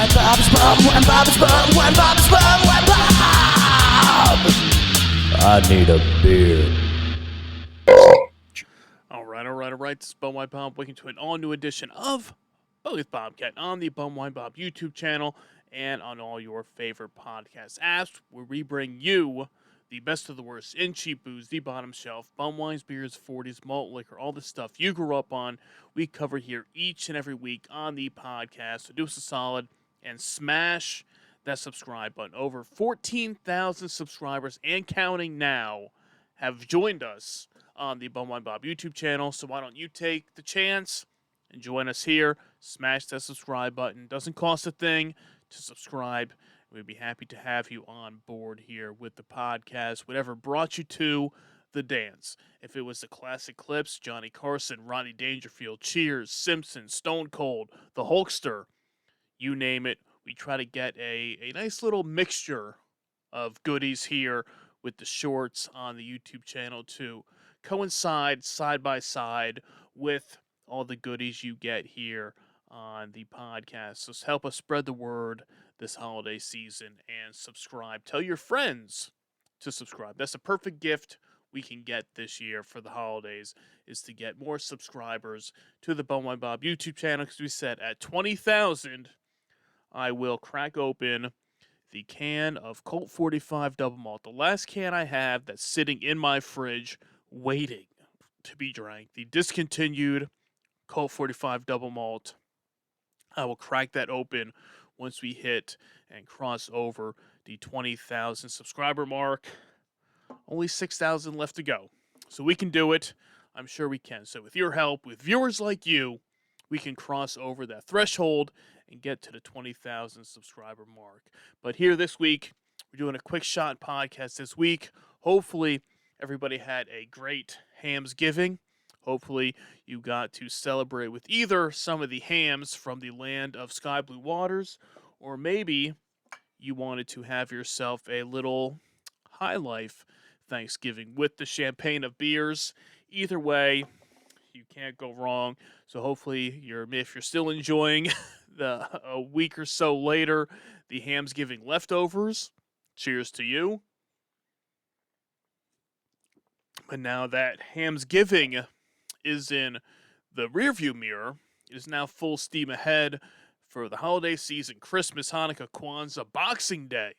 I need a beer. All right. This is Bumwine Bob. Welcome to an all-new edition of with Bobcat on the Bumwine Bob YouTube channel and on all your favorite podcast apps, where we bring you the best of the worst in cheap booze, the bottom shelf, bum wines, beers, 40s, malt liquor, all the stuff you grew up on. We cover here each and every week on the podcast. So do us a solid and smash that subscribe button. Over 14,000 subscribers and counting now have joined us on the Bumwine Bob YouTube channel. So why don't you take the chance and join us here? Smash that subscribe button. Doesn't cost a thing to subscribe. We'd be happy to have you on board here with the podcast. Whatever brought you to the dance. If it was the classic clips, Johnny Carson, Rodney Dangerfield, Cheers, Simpsons, Stone Cold, The Hulkster, you name it. We try to get a nice little mixture of goodies here with the shorts on the YouTube channel to coincide side by side with all the goodies you get here on the podcast. So help us spread the word this holiday season and subscribe. Tell your friends to subscribe. That's a perfect gift we can get this year for the holidays, is to get more subscribers to the Bumwine Bob YouTube channel, because we said at 20,000, I will crack open the can of Colt 45 Double Malt, the last can I have that's sitting in my fridge waiting to be drank. The discontinued Colt 45 Double Malt. I will crack that open once we hit and cross over the 20,000 subscriber mark. Only 6,000 left to go. So we can do it. I'm sure we can. So with your help, with viewers like you, we can cross over that threshold and get to the 20,000 subscriber mark. But here this week, we're doing a quick shot podcast this week. Hopefully, everybody had a great Hammsgiving. Hopefully, you got to celebrate with either some of the hams from the land of sky blue waters, or maybe you wanted to have yourself a little high life Thanksgiving with the champagne of beers. Either way, you can't go wrong. So hopefully, if you're still enjoying a week or so later, the Hammsgiving leftovers, cheers to you. But now that Hammsgiving is in the rearview mirror, it is now full steam ahead for the holiday season, Christmas, Hanukkah, Kwanzaa, Boxing Day.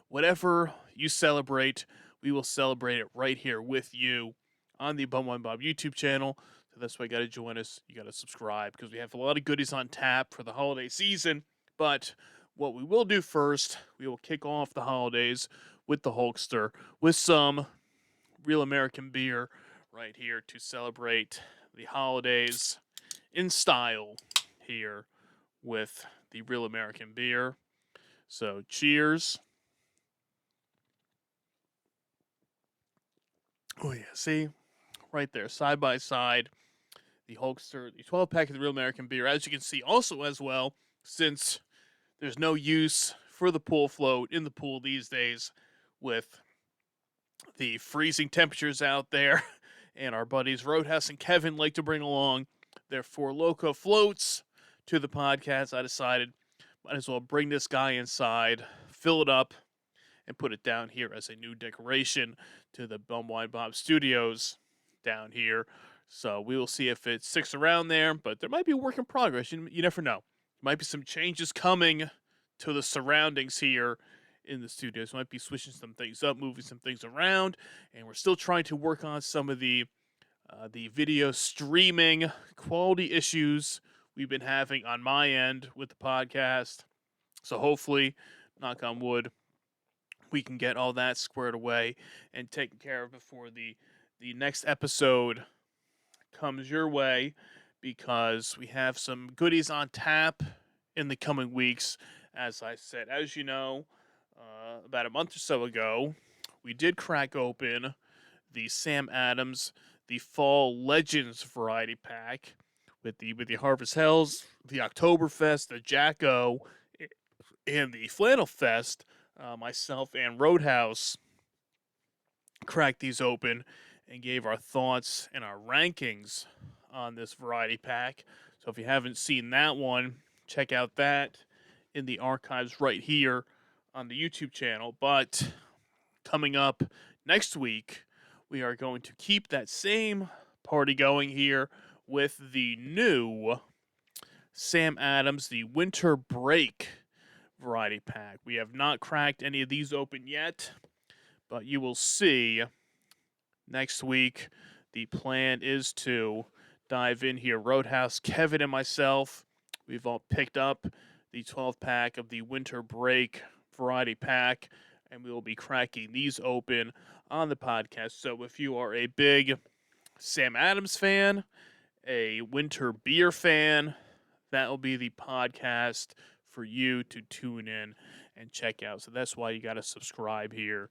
Whatever you celebrate, we will celebrate it right here with you on the Bumwine Bob YouTube channel. So that's why you got to join us. You got to subscribe, because we have a lot of goodies on tap for the holiday season. But what we will do first, we will kick off the holidays with the Hulkster, with some real American beer right here to celebrate the holidays in style here with the real American beer. So cheers. Oh yeah, see? Right there, side by side, the Hulkster, the 12-pack of the real American beer. As you can see, also as well, since there's no use for the pool float in the pool these days with the freezing temperatures out there, and our buddies Roadhouse and Kevin like to bring along their Four Loko floats to the podcast, I decided might as well bring this guy inside, fill it up, and put it down here as a new decoration to the Bumwine Bob Studios down here. So we will see if it sticks around there, but there might be a work in progress. You never know. There might be some changes coming to the surroundings here in the studios. We might be switching some things up, moving some things around, and we're still trying to work on some of the video streaming quality issues we've been having on my end with the podcast. So hopefully, knock on wood, we can get all that squared away and taken care of before the next episode comes your way, because we have some goodies on tap in the coming weeks. As I said, as you know, about a month or so ago, we did crack open the Sam Adams, the Fall Legends variety pack with the Harvest Hells, the Oktoberfest, the Jacko, and the Flannel Fest. Myself and Roadhouse cracked these open and gave our thoughts and our rankings on this variety pack. So if you haven't seen that one, check out that. in the archives right here on the YouTube channel. But coming up next week, we are going to keep that same party going here with the new Sam Adams, the Winter Break variety pack. We have not cracked any of these open yet, but you will see next week. The plan is to dive in here. Roadhouse, Kevin, and myself, we've all picked up the 12-pack of the Winter Break variety pack, and we will be cracking these open on the podcast. So if you are a big Sam Adams fan, a winter beer fan, that will be the podcast for you to tune in and check out. So that's why you got to subscribe here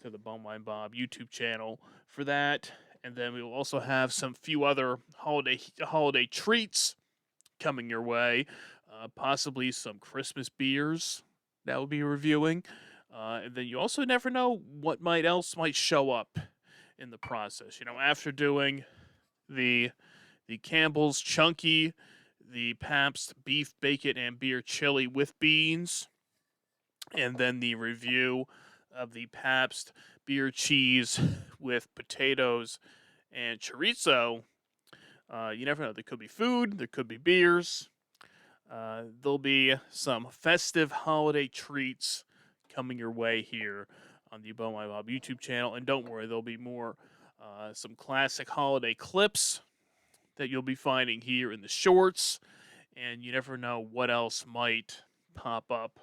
to the Bumwine Bob YouTube channel for that. And then we will also have some few other holiday treats coming your way. Possibly some Christmas beers that we'll be reviewing. And then you also never know what else might show up in the process. You know, after doing the Campbell's Chunky, the Pabst Beef, Bacon, and Beer Chili with beans, and then the review of the Pabst Beer Cheese with potatoes and chorizo. You never know. There could be food. There could be beers. There'll be some festive holiday treats coming your way here on the Bo My Bob YouTube channel. And don't worry, there'll be more, some classic holiday clips that you'll be finding here in the shorts. And you never know what else might pop up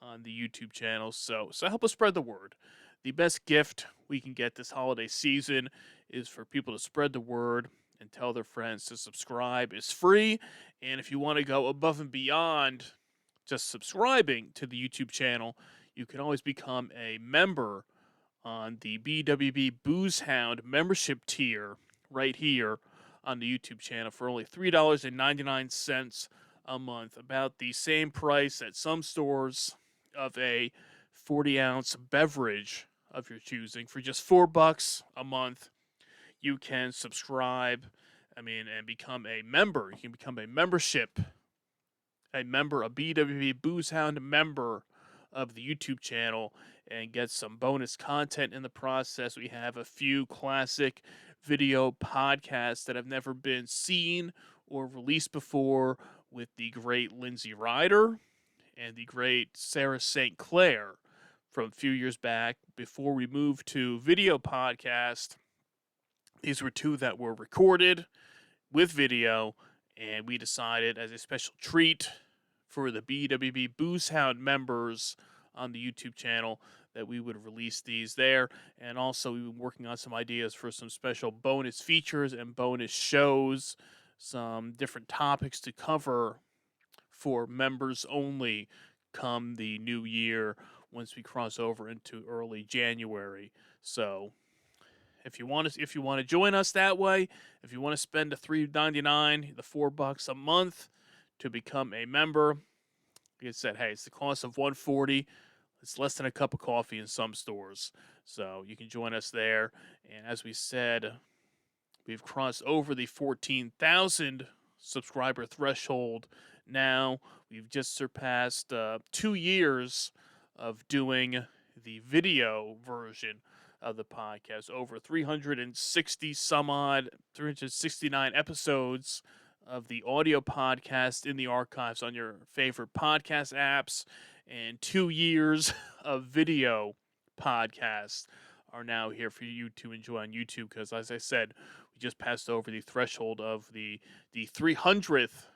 on the YouTube channel. So help us spread the word. The best gift we can get this holiday season is for people to spread the word and tell their friends to subscribe. It's free, and if you want to go above and beyond just subscribing to the YouTube channel, you can always become a member on the BWB Booze Hound membership tier right here on the YouTube channel for only $3.99 a month, about the same price at some stores of a 40-ounce beverage of your choosing. For just $4 a month, you can subscribe, and become a member. You can become a member, a BWB Booze Hound member of the YouTube channel, and get some bonus content in the process. We have a few classic video podcasts that have never been seen or released before with the great Lindsay Ryder and the great Sarah St. Clair from a few years back before we moved to video podcast. These were two that were recorded with video, and we decided as a special treat for the BWB Booze Hound members on the YouTube channel that we would release these there. And also, we've been working on some ideas for some special bonus features and bonus shows, some different topics to cover for members only come the new year once we cross over into early January. So if you want to join us that way, if you want to spend the $3.99, the $4 a month to become a member, like I said, hey, it's the cost of $140. It's less than a cup of coffee in some stores. So you can join us there. And as we said, we've crossed over the 14,000 subscriber threshold now. We've just surpassed 2 years of doing the video version of the podcast. Over 369 episodes of the audio podcast in the archives on your favorite podcast apps, and 2 years of video podcasts are now here for you to enjoy on YouTube, because as I said, we just passed over the threshold of the 300th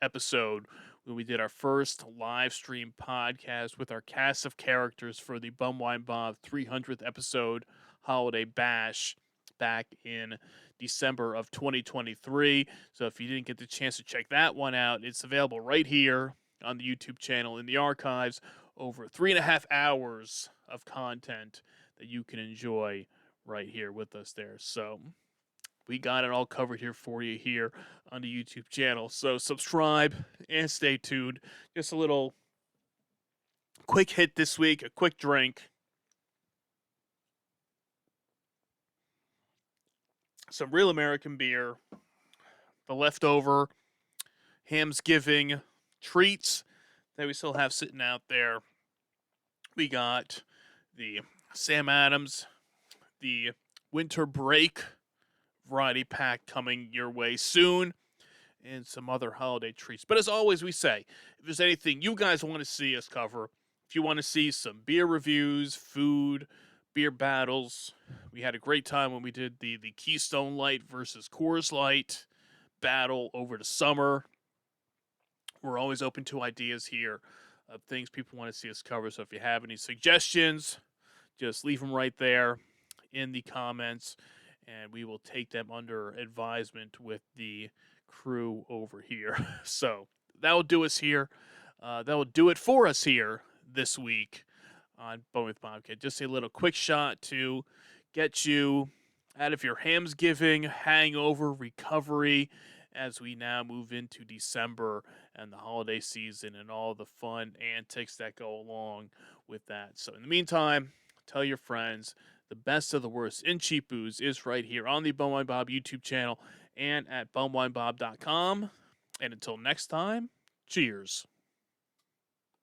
episode when we did our first live stream podcast with our cast of characters for the Bumwine Bob 300th episode holiday bash back in December of 2023. So if you didn't get the chance to check that one out, it's available right here on the YouTube channel in the archives. Over 3.5 hours of content that you can enjoy right here with us there. So we got it all covered here for you here on the YouTube channel. So subscribe and stay tuned. Just a little quick hit this week, a quick drink. Some real American beer. The leftover Hammsgiving treats that we still have sitting out there. We got the Sam Adams, the winter break variety pack coming your way soon, and some other holiday treats. But as always, we say, if there's anything you guys want to see us cover, if you want to see some beer reviews, food, beer battles, we had a great time when we did the Keystone Light versus Coors Light battle over the summer. We're always open to ideas here of things people want to see us cover. So if you have any suggestions, just leave them right there in the comments, and we will take them under advisement with the crew over here. So that will do us here. That will do it for us here this week on Bone with Bobcat. Just a little quick shot to get you out of your Hammsgiving hangover recovery as we now move into December and the holiday season and all the fun antics that go along with that. So in the meantime, tell your friends the best of the worst in cheap booze is right here on the Bumwine Bob YouTube channel and at bumwinebob.com. And until next time, cheers.